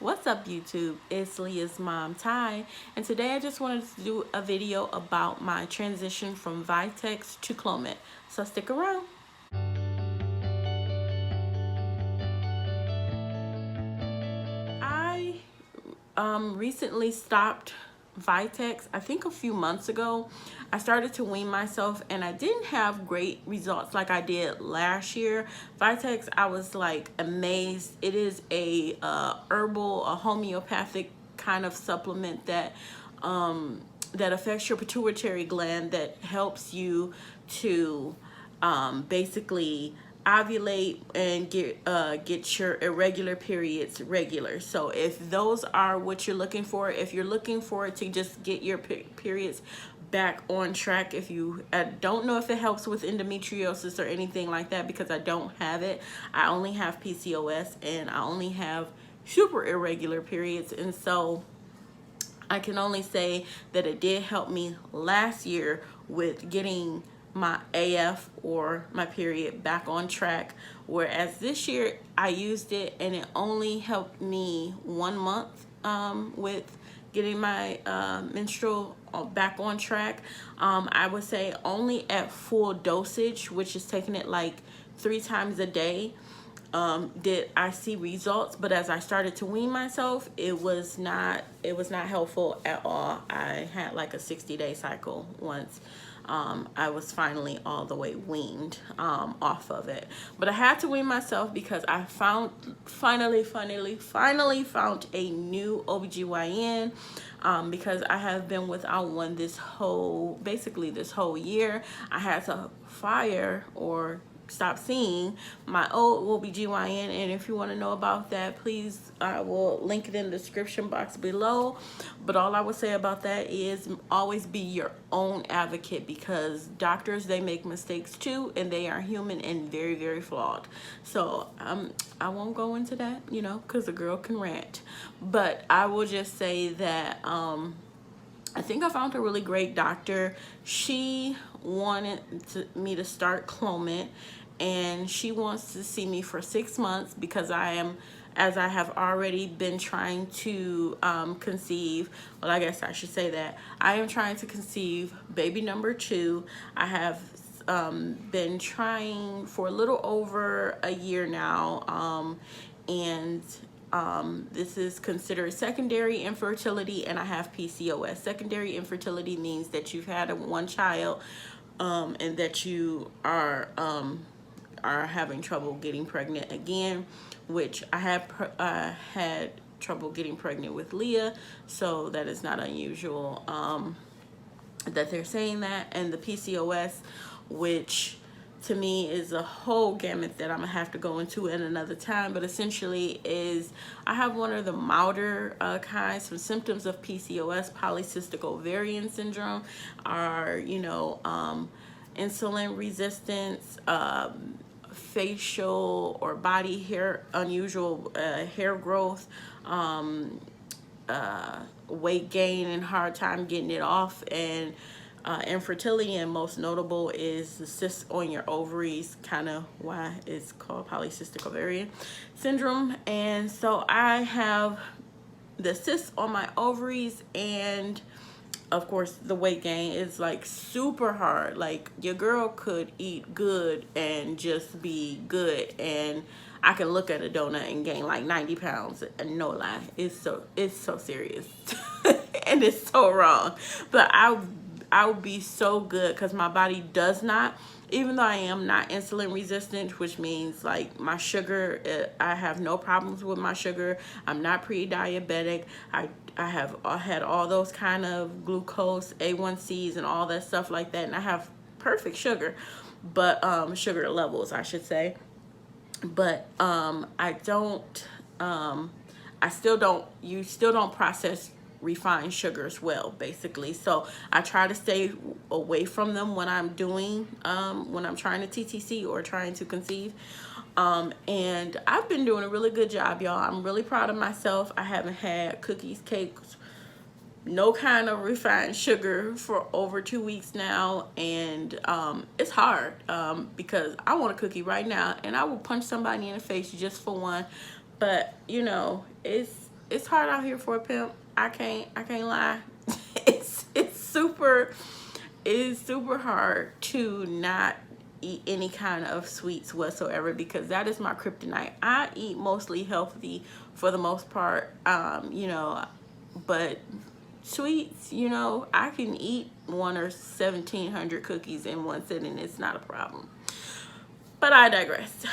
What's up, YouTube? It's Leah's mom, Ty, and today I just wanted to do a video about my transition from Vitex to Clomid. So stick around. I recently stopped Vitex. I think a few months ago. I started to wean myself and I didn't have great results like I did last year. Vitex, I was like amazed. It is a herbal, a homeopathic kind of supplement that that affects your pituitary gland, that helps you to basically ovulate and get your irregular periods regular. So if those are what you're looking for, if you're looking for it to just get your periods back on track, if you don't know if it helps with endometriosis or anything like that, because I don't have it. I only have PCOS and I only have super irregular periods, and so I can only say that it did help me last year with getting my AF, or my period, back on track, whereas this year I used it and it only helped me 1 month with getting my menstrual back on track. I would say only at full dosage, which is taking it like 3 times a day, did I see results. But as I started to wean myself, it was not helpful at all. I had like a 60-day cycle once I was finally all the way weaned off of it. But I had to wean myself because I finally found a new OBGYN, because I have been without one basically this whole year. I had to fire or stop seeing my old OBGYN, and if you want to know about that, please, I will link it in the description box below. But all I would say about that is always be your own advocate, because doctors, they make mistakes too, and they are human and very, very flawed. So I won't go into that, because a girl can rant. But I will just say that I think I found a really great doctor. She wanted me to start Clomid, and she wants to see me for 6 months because as I have already been trying to conceive. Well, I guess I should say that I am trying to conceive baby number 2. I have been trying for a little over a year now, and this is considered secondary infertility, and I have PCOS. Secondary infertility means that you've had one child, and that you are having trouble getting pregnant again, which I have had trouble getting pregnant with Leah, so that is not unusual that they're saying that. And the PCOS, which to me is a whole gamut that I'm gonna have to go into in another time, but essentially is I have one of the milder kinds. Some symptoms of PCOS, polycystic ovarian syndrome, are insulin resistance, facial or body hair, unusual hair growth, weight gain and hard time getting it off, and infertility. And most notable is the cysts on your ovaries, kind of why it's called polycystic ovarian syndrome. And so I have the cysts on my ovaries, and of course the weight gain is like super hard. Like, your girl could eat good and just be good, and I can look at a donut and gain like 90 pounds. And no lie, it's so serious. And it's so wrong. But I would be so good, because my body does not, even though I am not insulin resistant, which means like my sugar, I have no problems with my sugar. I'm not pre-diabetic. I have had all those kind of glucose, A1Cs and all that stuff like that, and I have perfect sugar, but sugar levels, I should say. But you still don't process refined sugars well, basically. So I try to stay away from them when I'm doing when I'm trying to TTC or trying to conceive. And I've been doing a really good job, y'all. I'm really proud of myself. I haven't had cookies, cakes, no kind of refined sugar for over 2 weeks now, and it's hard because I want a cookie right now and I will punch somebody in the face just for one. But it's it's hard out here for a pimp. I can't lie. It's super hard to not eat any kind of sweets whatsoever, because that is my kryptonite. I eat mostly healthy for the most part, you know, but sweets, you know, I can eat 1 or 1,700 cookies in one sitting. It's not a problem. But I digress.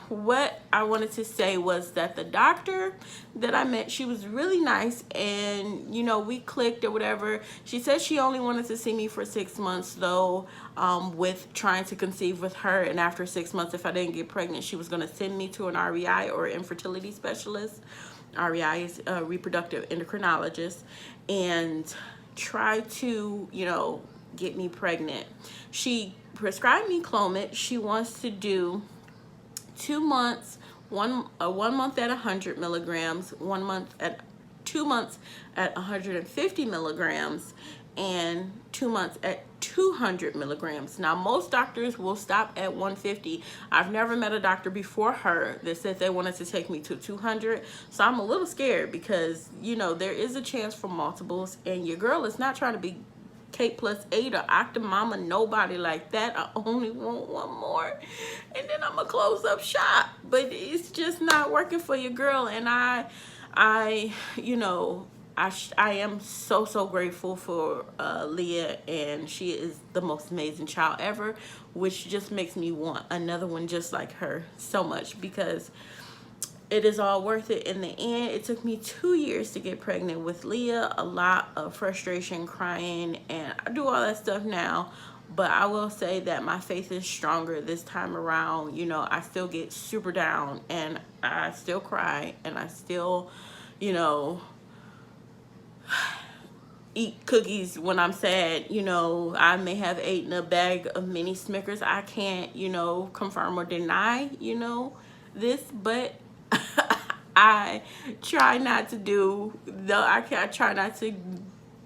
What I wanted to say was that the doctor that I met, she was really nice, and you know, we clicked or whatever. She said she only wanted to see me for 6 months though, with trying to conceive with her, and after 6 months, if I didn't get pregnant, she was going to send me to an REI, or infertility specialist. REI is a reproductive endocrinologist, and try to, you know, get me pregnant. She prescribed me Clomid. She wants to do 2 months, one month at 100 milligrams, 1 month at 2 months at 150 milligrams, and 2 months at 200 milligrams. Now, most doctors will stop at 150. I've never met a doctor before her that said they wanted to take me to 200. So I'm a little scared, because, you know, there is a chance for multiples, and your girl is not trying to be Kate plus 8 or Octomama, nobody like that. I only want one more, and then I'm gonna close up shop. But it's just not working for your girl, and I you know, I am so grateful for Leah, and she is the most amazing child ever, which just makes me want another one just like her so much, because it is all worth it in the end. It took me 2 years to get pregnant with Leah, a lot of frustration, crying, and I do all that stuff now. But I will say that my faith is stronger this time around. You know, I still get super down, and I still cry, and I still, you know, eat cookies when I'm sad. You know, I may have eaten a bag of mini Snickers. I can't, you know, confirm or deny, you know, this, but I try not to do, though I try not to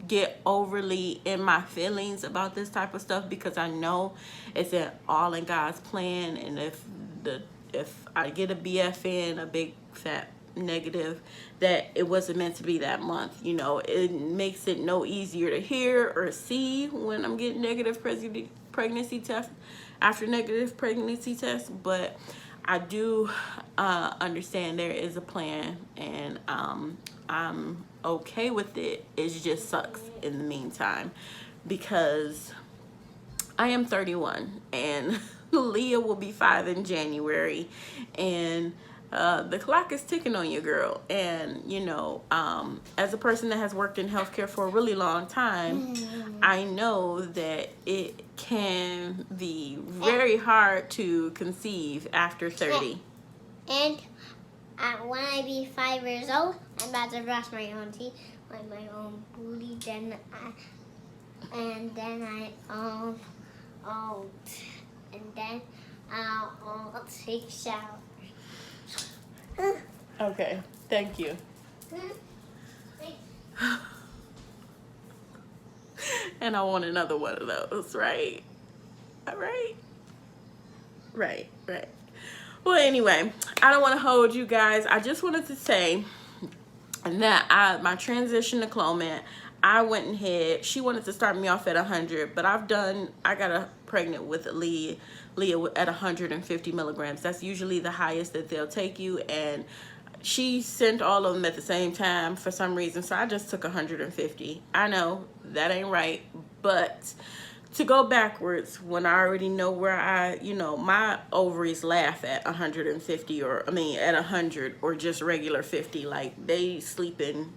get overly in my feelings about this type of stuff, because I know it's all in God's plan. And if I get a BFN, a big fat negative, that it wasn't meant to be that month, you know, it makes it no easier to hear or see when I'm getting negative pregnancy tests after negative pregnancy tests. But I do understand there is a plan, and I'm okay with it. It just sucks in the meantime, because I am 31, and Leah will be 5 in January, and the clock is ticking on your girl. And you know, as a person that has worked in healthcare for a really long time, I know that it can be very hard to conceive after 30. And when I be 5 years old, I'm about to brush my own teeth with my own booty. Then I'll take a shower. Okay, thank you. And I want another one of those, right? All right. Right. Well, anyway, I don't want to hold you guys. I just wanted to say that my transition to Clomid, I went ahead. She wanted to start me off at 100, but I got pregnant with Leah at 150 milligrams. That's usually the highest that they'll take you, and she sent all of them at the same time for some reason, so I just took 150. I know that ain't right, but to go backwards when I already know where my ovaries laugh at 150, or at 100, or just regular 50. Like, they sleeping,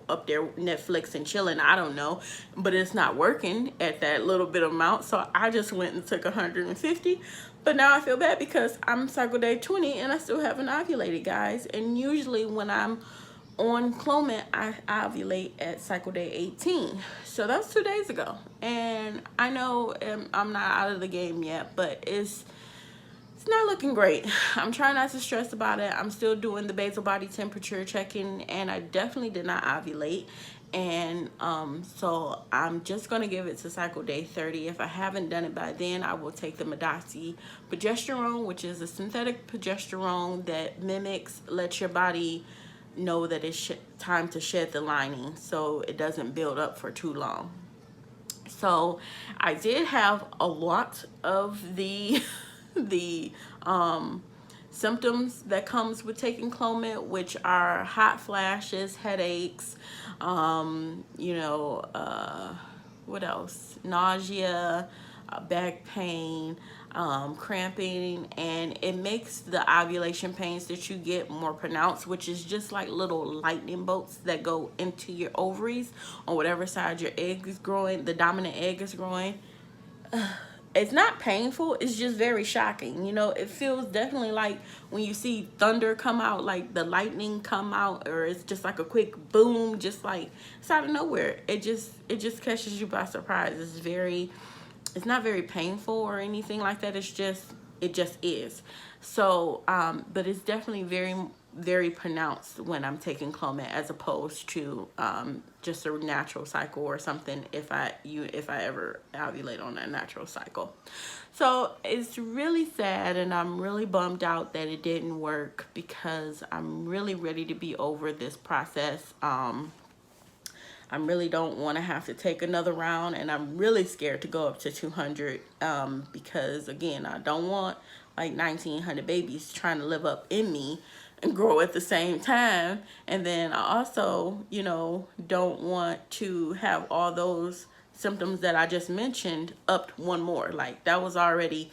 up there Netflix and chilling. I don't know, but it's not working at that little bit amount. So I just went and took 150. But now I feel bad because I'm cycle day 20 and I still haven't ovulated, guys. And usually when I'm on Clomid, I ovulate at cycle day 18. So that was 2 days ago. And I know I'm not out of the game yet, but it's not looking great. I'm trying not to stress about it. I'm still doing the basal body temperature checking, and I definitely did not ovulate. And so I'm just going to give it to cycle day 30. If I haven't done it by then, I will take the Medasi progesterone, which is a synthetic progesterone that lets your body know that it's time to shed the lining so it doesn't build up for too long. So I did have a lot of the the symptoms that comes with taking Clomid, which are hot flashes, headaches, what else? Nausea, back pain, cramping, and it makes the ovulation pains that you get more pronounced, which is just like little lightning bolts that go into your ovaries on whatever side your egg is growing, the dominant egg is growing. It's not painful, it's just very shocking. It feels definitely like when you see thunder come out, like the lightning come out, or it's just like a quick boom, just like it's out of nowhere. It just catches you by surprise. It's not very painful or anything like that. It just is. So but it's definitely very, very pronounced when I'm taking Clomid, as opposed to just a natural cycle or something, if I ever ovulate on a natural cycle. So it's really sad, and I'm really bummed out that it didn't work, because I'm really ready to be over this process. I really don't want to have to take another round, and I'm really scared to go up to 200 because, again, I don't want like 1,900 babies trying to live up in me and grow at the same time. And then I also, don't want to have all those symptoms that I just mentioned up one more. Like, that was already,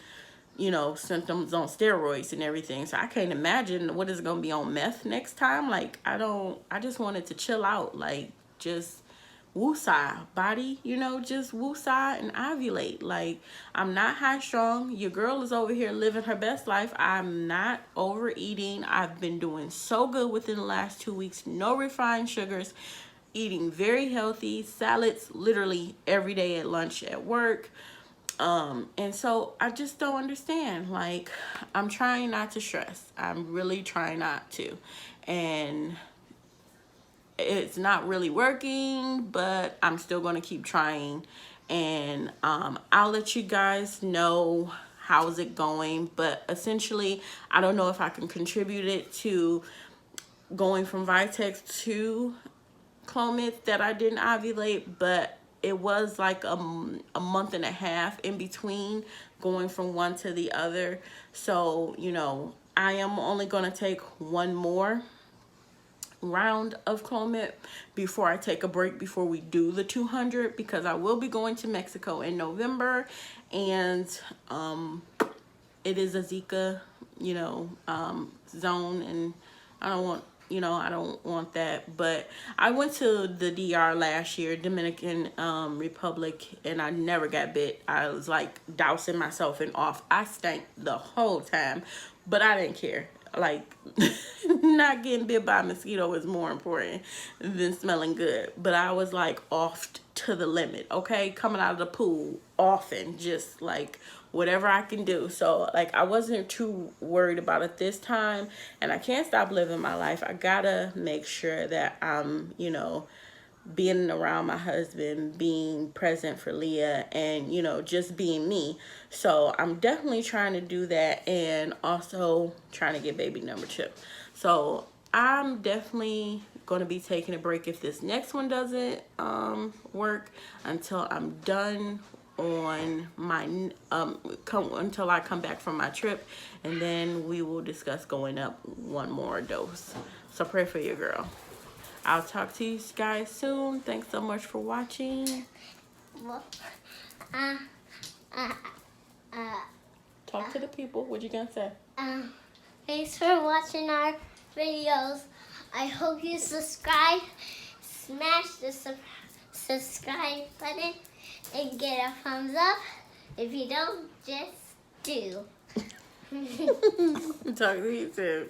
symptoms on steroids and everything. So I can't imagine what is going to be on meth next time. Like, I just wanted to chill out, like, just woosah body, just woosah and ovulate. Like, I'm not high strung. Your girl is over here living her best life. I'm not overeating. I've been doing so good within the last 2 weeks. No refined sugars, eating very healthy, salads literally every day at lunch, at work. And so I just don't understand. Like, I'm trying not to stress. I'm really trying not to. And it's not really working, but I'm still going to keep trying. And I'll let you guys know how's it going. But essentially, I don't know if I can contribute it to going from Vitex to Clomid that I didn't ovulate, but it was like a month and a half in between going from one to the other. So, I am only going to take one more round of Clomid before I take a break, before we do the 200, because I will be going to Mexico in November, and it is a Zika zone, and I don't want that. But I went to the DR last year, Dominican Republic, and I never got bit. I was like dousing myself in off. I stank the whole time, but I didn't care. Like, not getting bit by a mosquito is more important than smelling good. But I was like off to the limit, okay? Coming out of the pool often, just like whatever I can do. So like, I wasn't too worried about it this time, and I can't stop living my life. I gotta make sure that I'm, being around my husband, being present for Leah, and just being me. So I'm definitely trying to do that, and also trying to get baby number 2. So I'm definitely going to be taking a break if this next one doesn't work, until I'm done on my until I come back from my trip, and then we will discuss going up one more dose. So pray for your girl. I'll talk to you guys soon. Thanks so much for watching. Talk to the people. What you gonna say? Thanks for watching our videos. I hope you subscribe. Smash the subscribe button and get a thumbs up. If you don't, just do. Talk to you soon.